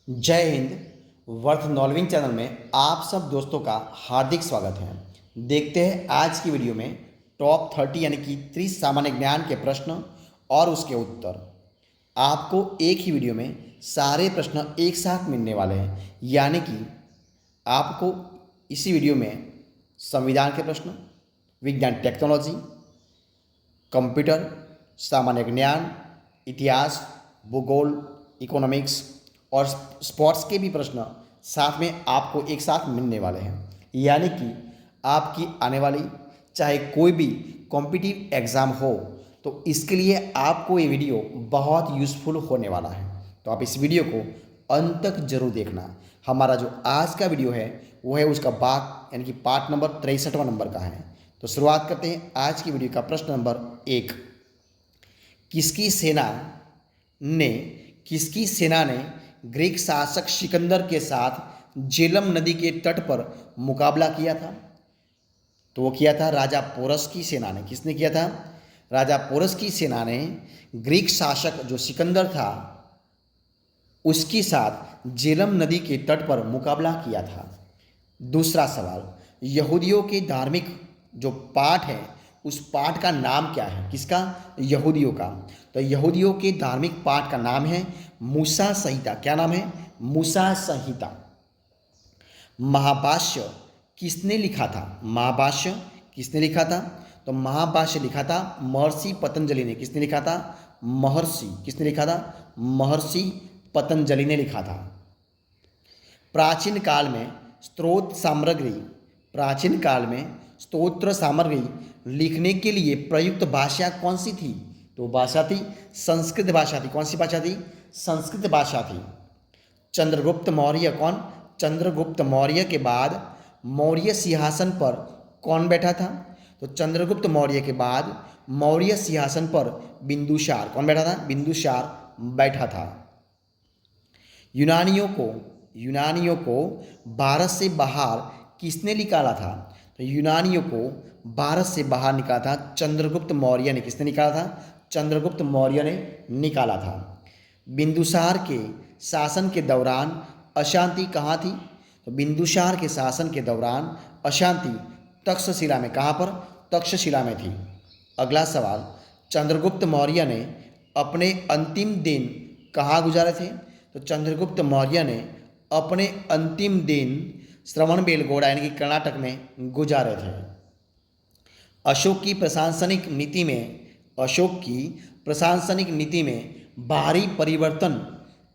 जय Hind. Worth नॉलेजिंग channel में आप सब दोस्तों का हार्दिक स्वागत है। देखते हैं आज की वीडियो में टॉप 30 यानी कि 30 सामान्य ज्ञान के प्रश्न और उसके उत्तर। आपको एक ही वीडियो में सारे प्रश्न एक साथ मिलने वाले हैं, यानी कि आपको इसी वीडियो में संविधान के प्रश्न, विज्ञान टेक्नोलॉजी, कंप्यूटर, सामान्य ज्ञान, इतिहास, भूगोल, इकोनॉमिक्स और स्पोर्ट्स के भी प्रश्न साथ में आपको एक साथ मिलने वाले हैं। यानी कि आपकी आने वाली चाहे कोई भी कॉम्पिटिटिव एग्ज़ाम हो तो इसके लिए आपको ये वीडियो बहुत यूज़फुल होने वाला है। तो आप इस वीडियो को अंत तक जरूर देखना। हमारा जो आज का वीडियो है वो है उसका भाग यानी कि पार्ट नंबर 63वां नंबर का है। तो शुरुआत करते हैं आज की वीडियो का। प्रश्न नंबर 1, ने किसकी सेना ने ग्रीक शासक सिकंदर के साथ झेलम नदी के तट पर मुकाबला किया था? तो वो किया था राजा पोरस की सेना ने। किसने किया था? राजा पोरस की सेना ने ग्रीक शासक जो सिकंदर था उसके साथ झेलम नदी के तट पर मुकाबला किया था। दूसरा सवाल, यहूदियों के धार्मिक जो पाठ है उस पाठ का नाम क्या है? किसका? यहूदियों का। तो यहूदियों के धार्मिक पाठ का नाम है मूसा संहिता। क्या नाम है? मूसा संहिता। महाभाष्य किसने लिखा था? महाभाष्य किसने लिखा था? तो महाभाष्य लिखा था महर्षि पतंजलि ने। किसने लिखा था? किसने लिखा था? महर्षि पतंजलि ने लिखा था। प्राचीन काल में स्तोत्र सामग्री लिखने के लिए प्रयुक्त भाषा कौन सी थी? तो भाषा थी संस्कृत भाषा थी। कौन सी भाषा थी? संस्कृत भाषा थी। चंद्रगुप्त मौर्य कौन? चंद्रगुप्त मौर्य के बाद मौर्य सिंहासन पर कौन बैठा था? तो चंद्रगुप्त मौर्य के बाद मौर्य सिंहासन पर बिंदुसार कौन बैठा था? बिंदुसार बैठा था। यूनानियों को भारत से बाहर किसने निकाला था? तो यूनानियों को भारत से बाहर निकाला था चंद्रगुप्त मौर्य ने। किसने निकाला था? चंद्रगुप्त मौर्य ने निकाला था। बिंदुसार के शासन के दौरान अशांति कहाँ थी? तो बिंदुसार के शासन के दौरान अशांति तक्षशिला में। कहाँ पर? तक्षशिला में थी। अगला सवाल, चंद्रगुप्त मौर्य ने अपने अंतिम दिन कहाँ गुजारे थे? तो चंद्रगुप्त मौर्य ने अपने अंतिम दिन श्रवणबेलगोला यानी कि कर्नाटक में गुजारे थे। अशोक की प्रशासनिक नीति में भारी परिवर्तन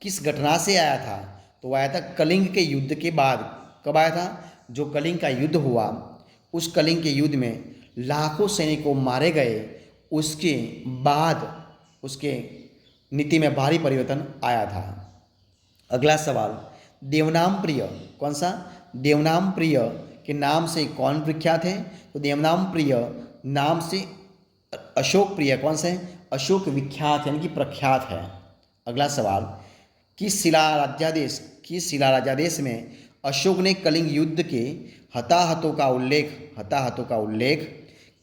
किस घटना से आया था? तो आया था कलिंग के युद्ध के बाद। कब आया था? जो कलिंग का युद्ध हुआ उस कलिंग के युद्ध में लाखों सैनिकों मारे गए, उसके बाद उसके नीति में भारी परिवर्तन आया था। अगला सवाल, देवनाम प्रिय कौन सा? देवनाम प्रिय के नाम से कौन प्रख्यात है? तो देवनाम प्रिय नाम से अशोक प्रिय कौन से? अशोक विख्यात यानी कि प्रख्यात है। अगला सवाल, किस शिलाराध्यादेश में अशोक ने कलिंग युद्ध के हताहतों का उल्लेख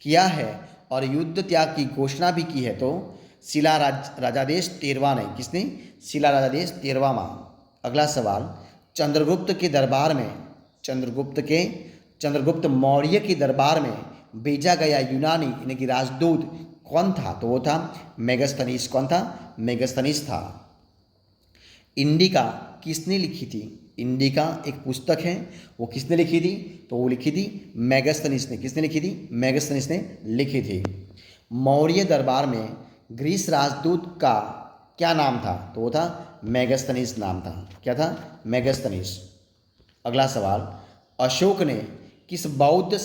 किया है और युद्ध त्याग की घोषणा भी की है? तो शिलाराध्यादेश 13वां ने। किसने? शिलाराध्यादेश 13वां। अगला सवाल, चंद्रगुप्त मौर्य के दरबार में भेजा गया यूनानी यानी कि राजदूत कौन था? तो वो था मेगास्थनीज। कौन था? मेगास्थनीज था। इंडिका किसने लिखी थी? इंडिका एक पुस्तक है, वो किसने लिखी थी? तो वो लिखी थी मेगास्थनीज ने। किसने लिखी थी? मेगास्थनीज ने लिखी थी। मौर्य दरबार में ग्रीस राजदूत का क्या नाम था? तो वो था मेगास्थनीज नाम था। क्या था? मेगास्थनीज। अगला सवाल, अशोक ने किस बौद्ध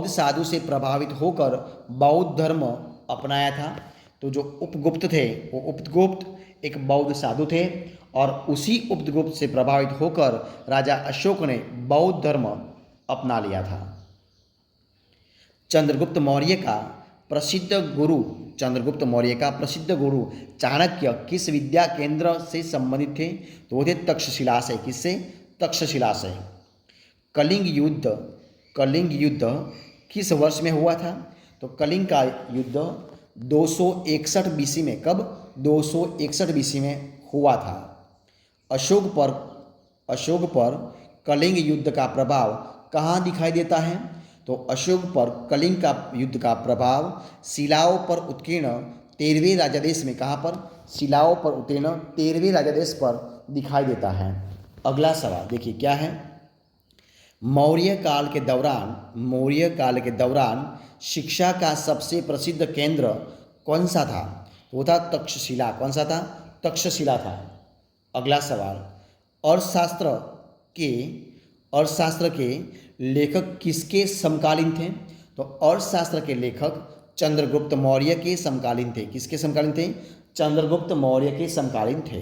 साधु से प्रभावित होकर बौद्ध धर्म अपनाया था? तो जो उपगुप्त थे वो उपगुप्त एक बौद्ध साधु थे और उसी उपगुप्त से प्रभावित होकर राजा अशोक ने बौद्ध धर्म अपना लिया था। चंद्रगुप्त मौर्य का प्रसिद्ध गुरु चाणक्य किस विद्या केंद्र से संबंधित थे? तो वो थे तक्षशिला से। किससे? तक्षशिला से। कलिंग युद्ध किस वर्ष में हुआ था? तो कलिंग का युद्ध 261 BC में। कब? 261 BC में हुआ था। अशोक पर कलिंग युद्ध का प्रभाव कहाँ दिखाई देता है? तो अशोक पर कलिंग का युद्ध का प्रभाव शिलाओं पर उत्कीर्ण 13वें राजादेश में, कहाँ पर? शिलाओं पर उत्कीर्ण 13वें राजादेश पर दिखाई देता है। अगला सवाल देखिए क्या है। मौर्य काल के दौरान शिक्षा का सबसे प्रसिद्ध केंद्र कौन सा था? वो था तक्षशिला। कौन सा था? तक्षशिला था। अगला सवाल, अर्थशास्त्र के लेखक किसके समकालीन थे? तो अर्थशास्त्र के लेखक चंद्रगुप्त मौर्य के समकालीन थे। किसके समकालीन थे? चंद्रगुप्त मौर्य के समकालीन थे।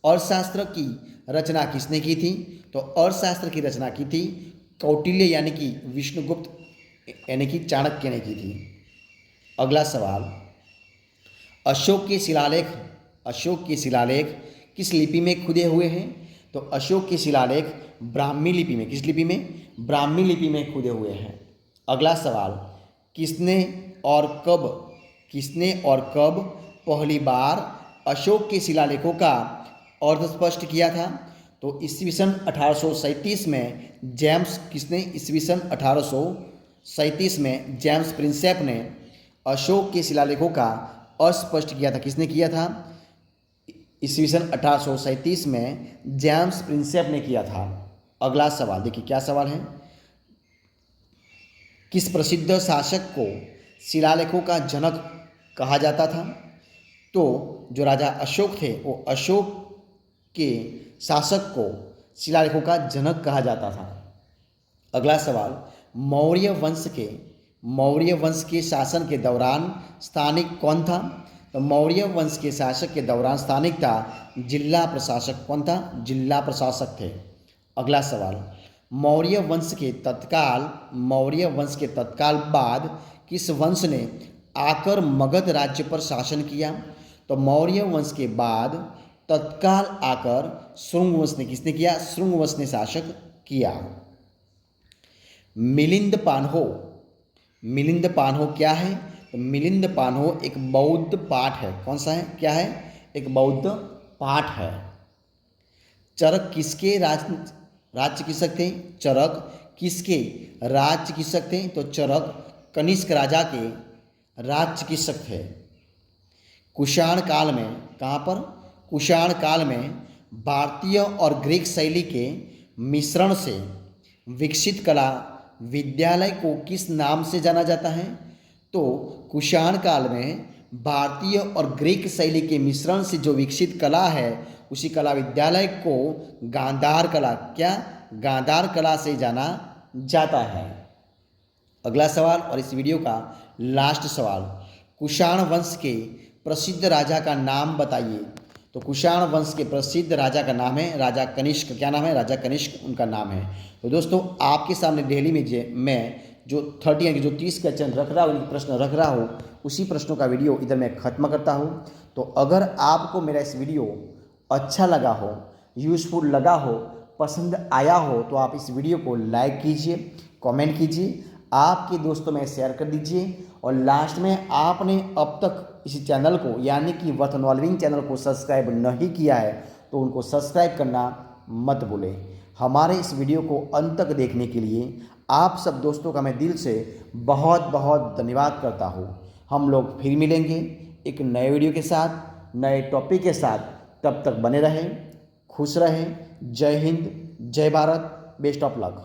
अर्थशास्त्र की रचना किसने की थी? तो अर्थशास्त्र की रचना की थी कौटिल्य यानी कि विष्णुगुप्त यानी कि चाणक्य ने की थी। अगला सवाल, अशोक के शिलालेख किस लिपि में खुदे हुए हैं? तो अशोक के शिलालेख ब्राह्मी लिपि में। किस लिपि में? ब्राह्मी लिपि में खुदे हुए हैं। अगला सवाल, किसने और कब पहली बार अशोक के शिलालेखों का अर्थ स्पष्ट किया था? तो ईस्वीसन 1837 में ईस्वीसन 1837 में जेम्स प्रिंसेप ने अशोक के शिलालेखों का अर्थ स्पष्ट किया था। किसने किया था? ईस्वीसन 1837 में जेम्स प्रिंसेप ने किया था। अगला सवाल देखिए क्या सवाल है। किस प्रसिद्ध शासक को शिलालेखों का जनक कहा जाता था? तो जो राजा अशोक थे वो अशोक के शासक को शिलालेखों का जनक कहा जाता था। अगला सवाल, मौर्य वंश के शासन के दौरान स्थानिक कौन था? तो मौर्य वंश के शासक के दौरान स्थानिक था जिला प्रशासक। कौन था? जिला प्रशासक थे। अगला सवाल, मौर्य वंश के तत्काल बाद किस वंश ने आकर मगध राज्य पर शासन किया? तो मौर्य वंश के बाद तत्काल आकर शुंग वंश ने, किसने किया? शुंग वंश ने शासन किया। मिलिंद पान्हो क्या है? तो मिलिंद पान्हो एक बौद्ध पाठ है। कौन सा है? क्या है? एक बौद्ध पाठ है। चरक किसके राज्य चिकित्सक थे? चरक किसके राज्य चिकित्सक थे? तो चरक कनिष्क राजा के राज्य चिकित्सक थे। कुषाण काल में, कहाँ पर? कुषाण काल में भारतीय और ग्रीक शैली के मिश्रण से विकसित कला विद्यालय को किस नाम से जाना जाता है? तो कुषाण काल में भारतीय और ग्रीक शैली के मिश्रण से जो विकसित कला है उसी कला विद्यालय को गांधार कला से जाना जाता है। अगला सवाल और इस वीडियो का लास्ट सवाल, कुषाण वंश के प्रसिद्ध राजा का नाम बताइए। तो कुषाण वंश के प्रसिद्ध राजा का नाम है राजा कनिष्क। क्या नाम है? राजा कनिष्क उनका नाम है। तो दोस्तों आपके सामने डेली में मैं जो 30 यानी कि जो 30 क्वेश्चन रख रहा हूँ, प्रश्न रख रहा हूँ, उसी प्रश्नों का वीडियो इधर मैं ख़त्म करता हूँ। तो अगर आपको मेरा इस वीडियो अच्छा लगा हो, यूज़फुल लगा हो, पसंद आया हो तो आप इस वीडियो को लाइक कीजिए, कमेंट कीजिए, आपके दोस्तों में शेयर कर दीजिए और लास्ट में आपने अब तक इस चैनल को यानी कि वर्थ नॉल्विंग चैनल को सब्सक्राइब नहीं किया है तो उनको सब्सक्राइब करना मत भूलें। हमारे इस वीडियो को अंत तक देखने के लिए आप सब दोस्तों का मैं दिल से बहुत बहुत धन्यवाद करता हूँ। हम लोग फिर मिलेंगे एक नए वीडियो के साथ, नए टॉपिक के साथ। तब तक बने रहें, खुश रहें। जय हिंद, जय भारत, बेस्ट ऑफ लक।